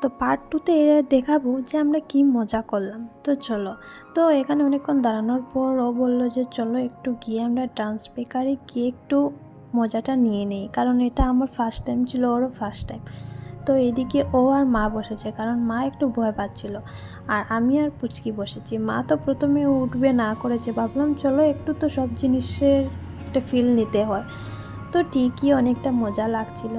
তো পার্ট 2তে এরা দেখাবো যে আমরা কি মজা করলাম। তো চলো, তো এখানে অনেকক্ষণ দাঁড়ানোর পর ও বললো যে চলো একটু গিয়ে আমরা ডান্স বেকারে গিয়ে একটু মজাটা নিয়ে নিই, কারণ এটা আমার ফার্স্ট টাইম ছিল, ওরও ফার্স্ট টাইম। তো এদিকে ও আর মা বসেছে, কারণ মা একটু ভয় পাচ্ছিল, আর আমি আর পুচকি বসেছি। মা তো প্রথমে উঠবে না করেছে, ভাবলাম চলো একটু তো সব জিনিসের একটা ফিল নিতে হয়। তো ঠিকই অনেকটা মজা লাগছিল।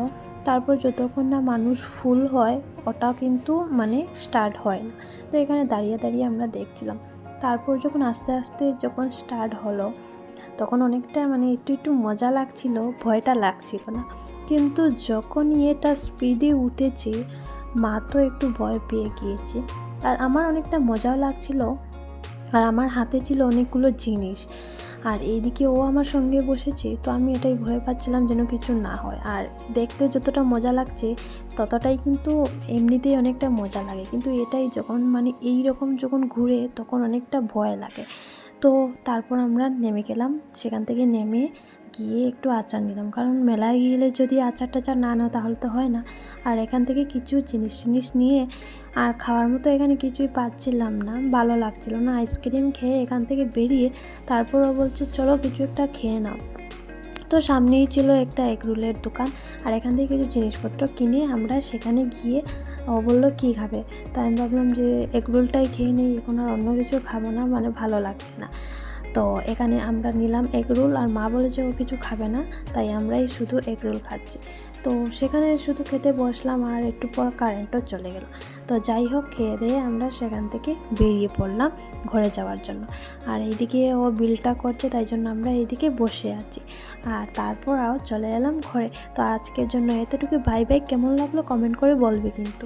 তারপর যতক্ষণ না মানুষ ফুল হয় ওটা কিন্তু মানে স্টার্ট হয় না। তো এখানে দাঁড়িয়ে দাঁড়িয়ে আমরা দেখছিলাম। তারপর যখন আস্তে আস্তে যখন স্টার্ট হলো তখন অনেকটা মানে একটু একটু মজা লাগছিল, ভয়টা লাগছিল না। কিন্তু যখনই এটা স্পিডে উঠেছে মা তো একটু ভয় পেয়ে গিয়েছে, আর আমার অনেকটা মজাও লাগছিল। আর আমার হাতে ছিল অনেকগুলো জিনিস, আর এইদিকে ও আমার সঙ্গে বসেছে, তো আমি এটাই ভয় পাচ্ছিলাম যেন কিছু না হয়। আর দেখতে যতটা মজা লাগছে ততটাই কিন্তু এমনিতেই অনেকটা মজা লাগে, কিন্তু এটাই যখন মানে এই রকম যখন ঘুরে তখন অনেকটা ভয় লাগে। তো তারপর আমরা নেমে গেলাম, সেখান থেকে নেমে গিয়ে একটু আচার নিলাম, কারণ মেলায় গেলে যদি আচার টাচার না নাও তাহলে তো হয় না। আর এখান থেকে কিছু জিনিস নিয়ে আর খাওয়ার মতো এখানে কিছুই পাচ্ছিলাম না, ভালো লাগছিল না। আইসক্রিম খেয়ে এখান থেকে বেরিয়ে তারপর ও বলছে চলো কিছু একটা খেয়ে নাও। তো সামনেই ছিল একটা এগরোলের দোকান, আর এখান থেকে কিছু জিনিসপত্র কিনে আমরা সেখানে গিয়ে ও বললো কী খাবে, তো আমি ভাবলাম যে এগরোলটাই খেয়ে নিই, এখন আর অন্য কিছু খাবো না, মানে ভালো লাগছে না। তো এখানে আমরা নিলাম এগরোল, আর মা বলেছে ও কিছু খাবে না, তাই আমরাই শুধু এগরোল খাচ্ছি। তো সেখানে শুধু খেতে বসলাম, আর একটু পর কারেন্টও চলে গেল। তো যাই হোক, খেয়ে দিয়ে আমরা সেখান থেকে বেরিয়ে পড়লাম ঘরে যাওয়ার জন্য। আর এইদিকে ও বিলটা করছে, তাই জন্য আমরা এইদিকে বসে আছি। আর তারপর চলে এলাম ঘরে। তো আজকের জন্য এতটুকু, বাই বাই। কেমন লাগলো কমেন্ট করে বলবে কিন্তু।